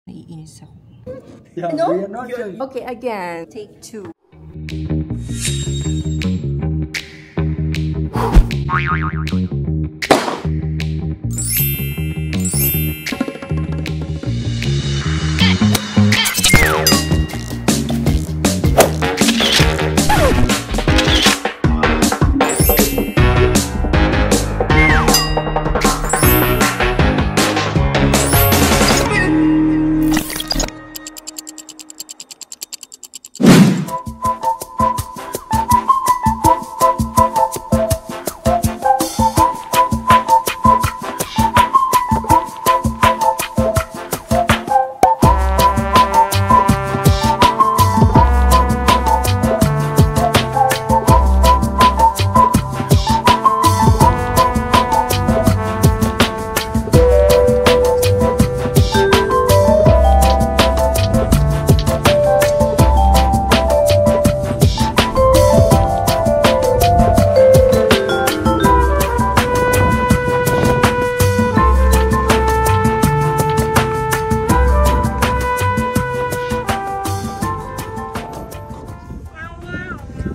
Naiinis ako. Yeah, no? we are not sure. Okay, again. Take 2.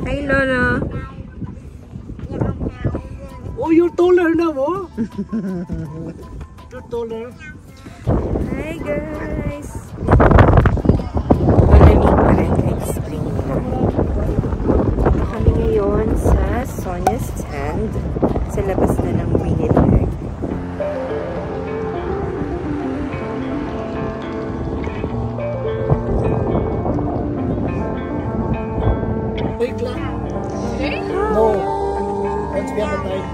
Hi, Lola. Oh, you're taller now, oh. You're taller. Hi, guys. Malamig pa rin kahit spring na. Kami ngayon sa Sonia stand sa labas na ng Winnipeg. Wait lang. No. Once we have a time.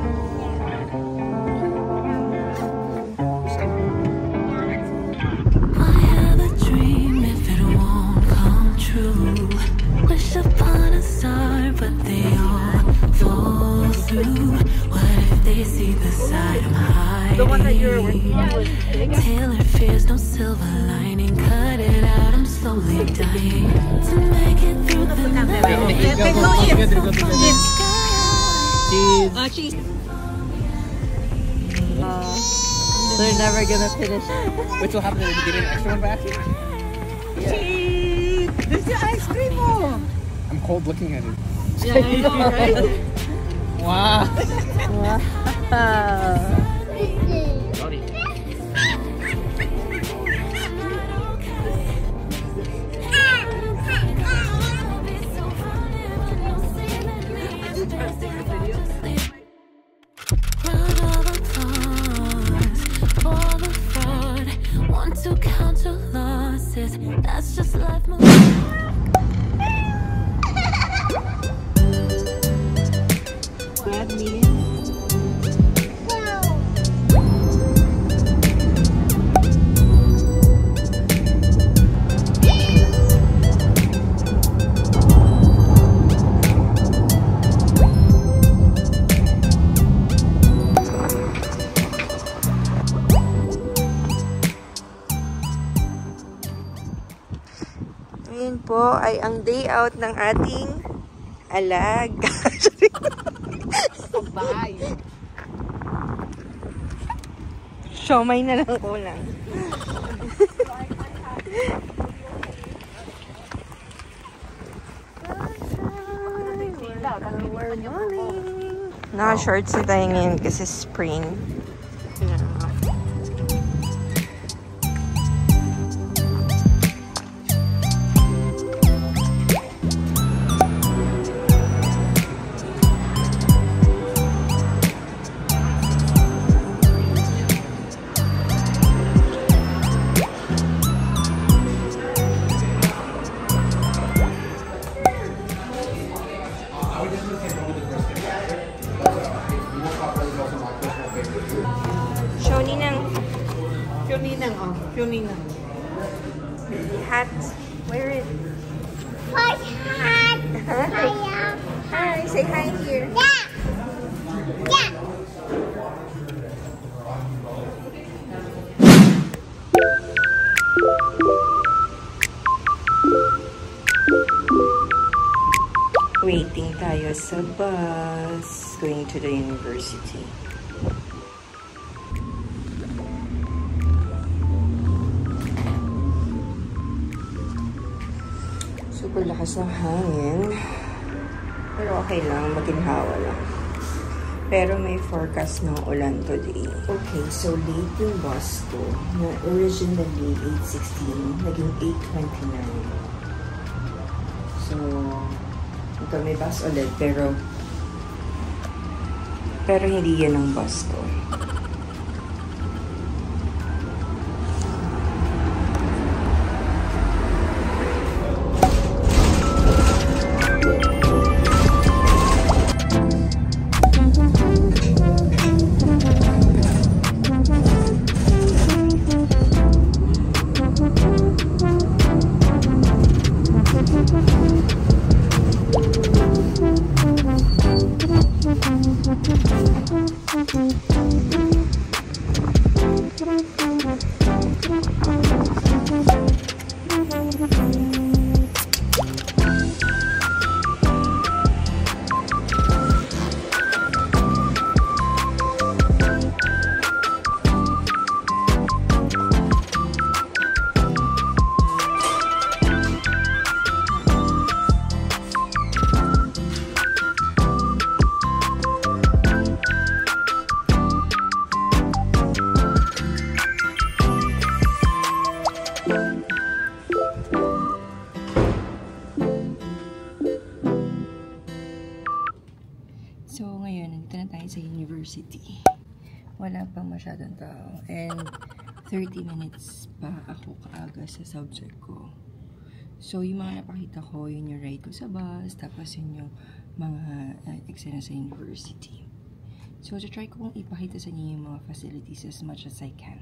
I have a dream if it won't come true. Wish upon a star, but they all fall through. What if they see the side I'm hiding? The one that you're working with. Tailor fears no silver lining. Cut it out, I'm slowly dying to make it through the night. Cheese. Cheese. They're never gonna finish. Which will happen if you get an extra one back? Cheese! This is ice cream, oh! I'm cold looking at it. Yeah, I know, right? Wow. Wow. Sorry. Round of applause for the fraud. Want to count your losses. That's just life moving. Bad meal. Ngayon po ay ang day out ng ating alaga. Bye. Siomay na lang kulang. Naka-shorts na tayo ngayon kasi spring. Hat. Wear it. What hat? Hi. Say hi here. Yeah. Yeah. Waiting tayo sa bus. Going to the university. Super lakas ng hangin. Pero okay lang, maginhawa lang. Pero may forecast ng ulan today. Okay, so late yung bus ko. Na originally 8:16, naging 8:29. So, ito may bus ulit, pero hindi yan ang bus ko. So, ngayon, nandito na tayo sa university. Wala pa masyadong tao. And 30 minutes pa ako kaaga sa subject ko. So, yung mga napakita ko, yun yung ride ko sa bus, tapos yun yung mga eksena sa university. So, try ko kung ipakita sa inyo yung mga facilities as much as I can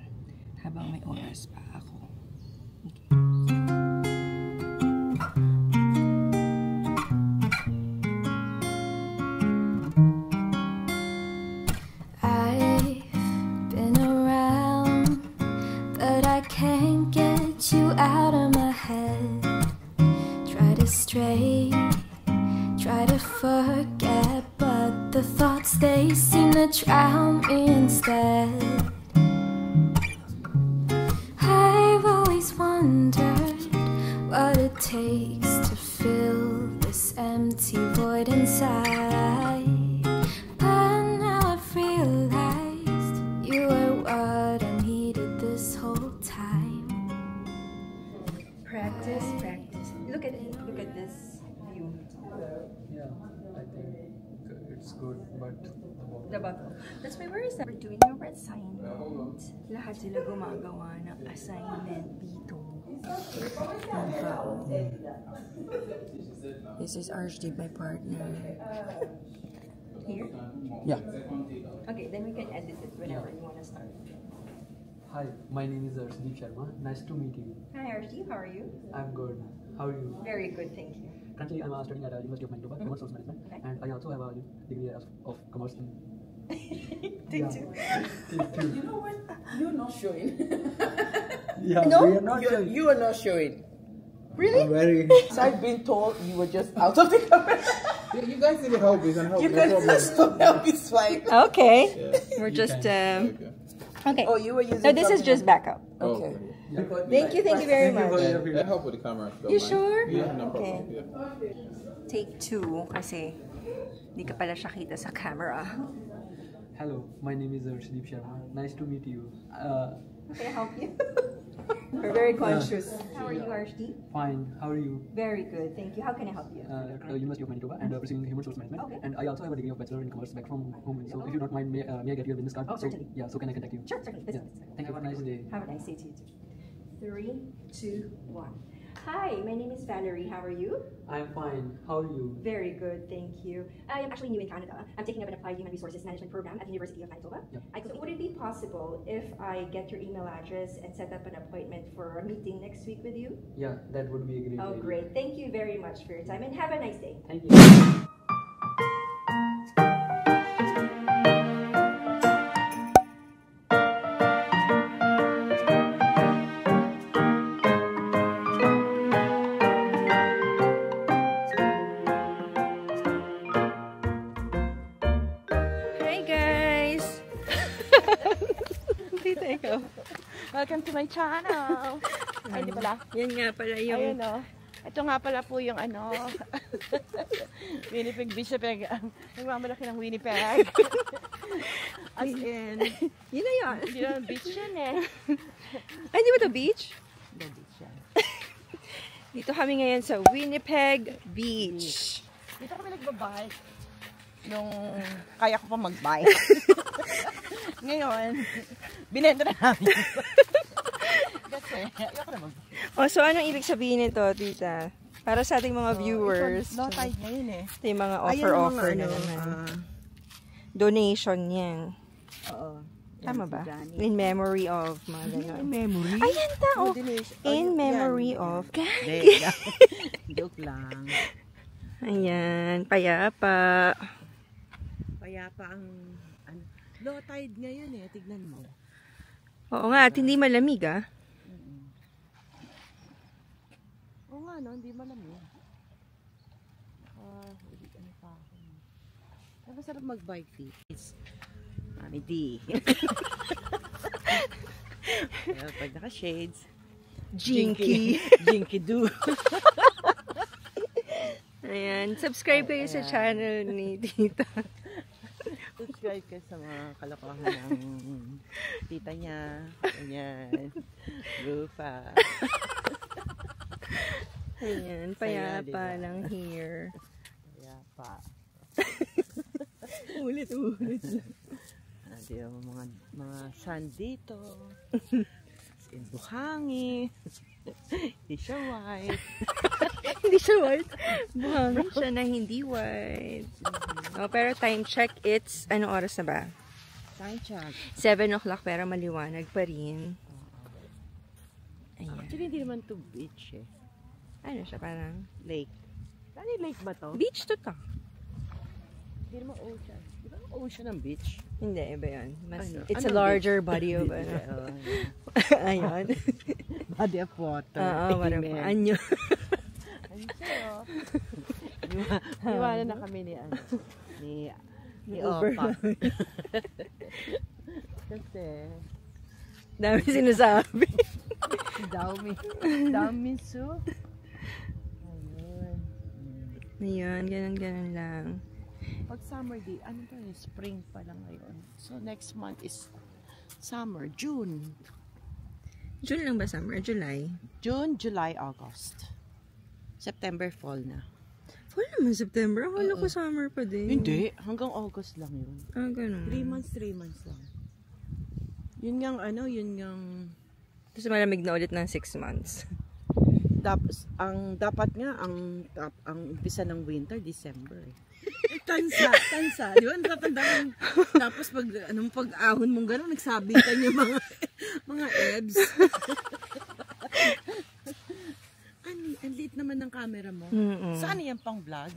habang may oras pa ako. Okay. Try to forget, but the thoughts, they seem to drown me instead. I've always wondered what it takes to fill this empty void inside, but now I've realized you were what I needed this whole time. Practice. Look at this view. Yeah, I think it's good, but The bottle. That's why where is that? We're doing our assignment. Lahat sila gumagawa ng assignment dito. This is Arshdeep, my partner. Here? yeah. Okay, then we can edit it whenever you want to start. Hi, my name is Arshdeep Sharma. Nice to meet you. Hi Arshdeep, how are you? I'm good. How are you? Very good, thank you. Currently, I'm studying at University of Manitoba, Commerce Management, Okay. and I also have a degree of commerce in. Thank you. You know what? You're not showing. Yeah, No? we are not sure. You are not showing. Really? Very. So I've been told you were just out of the camera. You guys need help, we can help. You no can problem. just help. It's fine. Okay. Yeah. We're just Okay. okay. Oh, you were using. So this is something just backup. Okay. Thank you very much. Yeah, I help with the camera. if you You don't sure? mind. Yeah, no Okay. problem. Yeah. Take 2 kasi di ka pala siya kita sa camera. Hello, my name is Arshdeep Sharma. Nice to meet you. Can I help you? We're very conscious. How are you, Arshdeep? Fine. How are you? Very good, thank you. How can I help you? University of Manitoba and pursuing human resource management. Okay. And I also have a degree of bachelor in commerce back from home. So if you don't mind, may I get your business card? Oh, certainly. So, yeah. So can I contact you? Sure, certainly. This Yeah. is- Thank you. Have a nice day. Have a nice day to you too. 3, 2, 1. Hi, my name is Valerie. How are you? I'm fine. How are you? Very good, thank you. I am actually new in Canada. I'm taking up an applied human resources management program at the University of Manitoba. Yeah. Would it be possible if I get your email address and set up an appointment for a meeting next week with you? Yeah, that would be a great Oh, idea. great. Thank you very much for your time and have a nice day. Thank you. Hi guys! Dito ikaw. Welcome to my channel. Ay, di pala. Yan nga pala yung Ayun o. Ito nga pala po yung ano, Winnipeg Beach. Nagmamalaki ng Winnipeg. As in, Yun na yun. hindi naman beach yan eh. Ay, di ba ito beach? Hindi beach yan. Dito kami ngayon sa Winnipeg Beach. Dito kami nagbabike. Nung kaya ko pa mag-bike. Ngayon, binenta na namin. Kasi, ayoko na mag-bike. Oh, so anong ibig sabihin nito, tita? Para sa ating mga viewers. Low tide ngayon eh. Ito yung mga offer-offer na naman. Donation yan. Oo. Tama ba? In memory of mga gano'n. Memory? Ayan tao. In memory of. Joke lang. Ayan, payapa. Payapa ang ano, low tide ngayon eh. Tignan mo. Oo nga, at hindi malamig ah. Oo nga no, hindi malamig. Ano pa ako. Masarap mag-bike feet. It's Mami D. Pag naka-shades, Jinky. Jinky do. Ayan, subscribe kayo sa channel ni tita. Subscribe kayo sa mga kalokohan ng tita niya. Ayan. Rufa. Ayan, payapa lang here. Payapa. Ulit-ulit lang. Di ba, mga sand dito. In buhangin. Hindi siya white. Hindi siya white. Buhangin siya na hindi white. Oh, pero time check, it's, anong oras na ba? Time check. 7 o'clock pero maliwanag pa rin. Ayan. Actually, hindi naman to beach eh. Ano siya parang? Lake. Ano lake ba to? Beach to to. Hindi naman ocean. Di ba ocean ang beach? Hindi, iba yun. Mas, Ano? it's a Anong larger body of, ano. Ayan. Body of water. Oo, marami. Anyo. Ano sa'yo? Iwanan na kami ni ano. Ni Opa. Kasi Dami sinasabi. Dami Su. Ayun. Ayan, ganun-ganun lang. Pag summer day, ano to eh, spring pa lang ngayon. So next month is summer, June. June lang ba summer? July? June, July, August. September, fall na. Fall naman September. Akala ko summer pa din. Hindi, hanggang August lang yun. Ah, ganun. 3 months lang. Yun ngang ano, yun ngang Tapos malamig na ulit ng 6 months. dapat nga ang umpisa ng winter December. Tansa. Di ba natatandaan? Tapos pag ahon mong gano'n, nagsabitan yung mga ebs. Ang liit naman ng camera mo. Saan yan pang vlog?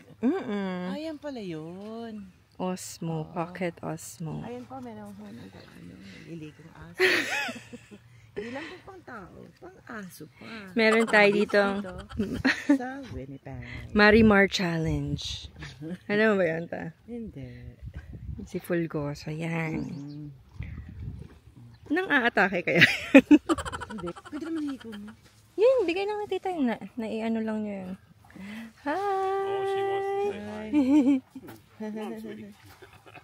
Ayan pala yun. Osmo, Pocket Osmo. Ayan pa, meron ko naliligong aso. Hindi lang po pang tao, pang aso pa. Meron tayo dito Sa Winnipeg. Marimar Challenge. Ano ba yun ta? Hindi. Si Fulgoso, yan. Nang aatake kaya? Hindi. Pwede naman hiko mo. Yun, bigay lang na tita yun. Nai-ano lang niya yun. Hi!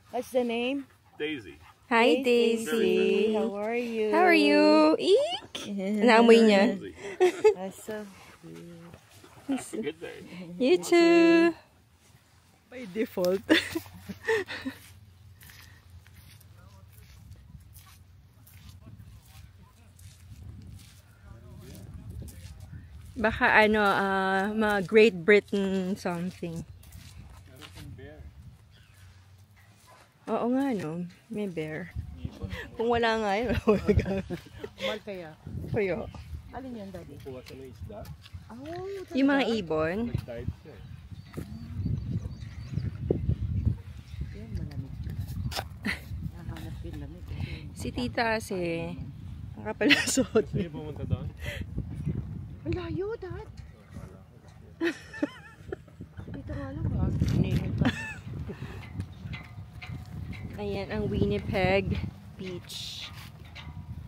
What's the name? Daisy. Hi, Daisy. How are you? How are you? Eek! Naamoy niya. That's so cute. Good day. You too. By default. Baka ano, mga Great Britain something. Oo nga, no? May bear. Kung wala nga yun, Mal kaya. Kuyo. Alin yan, Daddy? Kuha ka ng isda. Oh, Yung mga ibon. Nag-dive siya. yan, malamig. Nahanap yung lamig. Si tita kasi, nakapalusot. Sino pumunta doon? Ang layo, Dad. Dito nga lang ba? Ninit pa. Ayan ang Winnipeg Beach.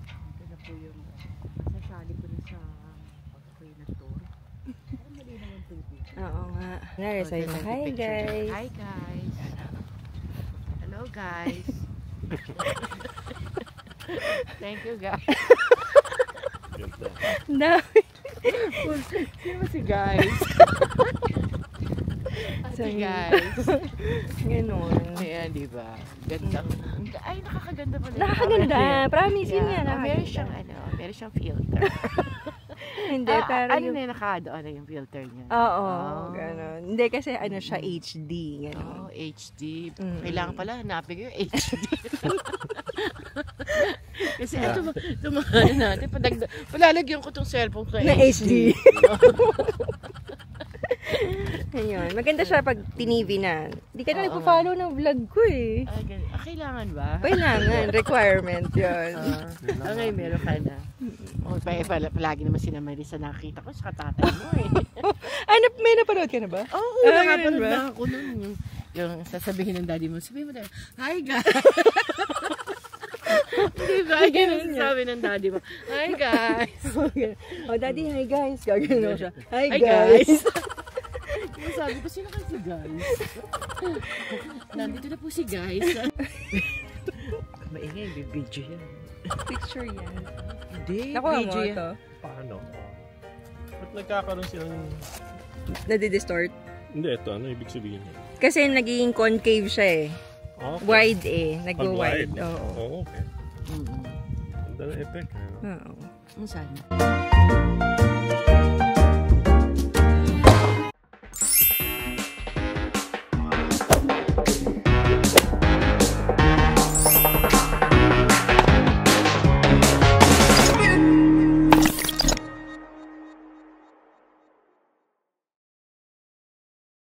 Ito na po yung masasali ko na sa pag-free na tour. Parang mali na Sabi mo, hi guys. Hi guys. Hello guys. Thank you guys. Dami. Sino si guys? So, guys. Ganon. Ayan, di ba? Ganda. Ay, nakakaganda pala. Nakakaganda. Promise yun nga. Meron siyang, meron siyang filter. Hindi, pero ano na yung nakadoon yung filter niya? Oo, gano'n. Hindi kasi ano siya, HD, gano'n. HD. Kailangan pala hanapin ko yung HD. Kasi ito mga natin, palalagyan ko tong cellphone ko na HD. Ayun, maganda siya pag TV na. Hindi ka na nagpo-follow ng vlog ko eh. Kailangan ba? Kailangan, requirement yun. Ngayon meron ka na. Palagi naman si Marisa nakita ko sa tatay mo eh. Ano, may napanood ka na ba? Oo, nakapanood na ako nun. Yung sasabihin ng daddy mo, sabihin mo tayo, hi guys! Diba? Yan ang sabi ng daddy mo, hi guys! Oh, daddy, hi guys! Gagano siya. Hi Hi guys! Yung sabi ko, sino kasi guys? Nandito na po si guys. Maingay, video yan. Picture yan. Hindi, Nakuha mo video yan. ito? Paano? Ba't nagkakaroon silang... Nadi-distort? Hindi, ito. Ano ibig sabihin niya? Kasi nagiging concave siya eh. Okay. Wide eh. Nagwo-wide. Pag-wide. Oo. Oo, okay. Ang dala effect. Oo. Ang sana.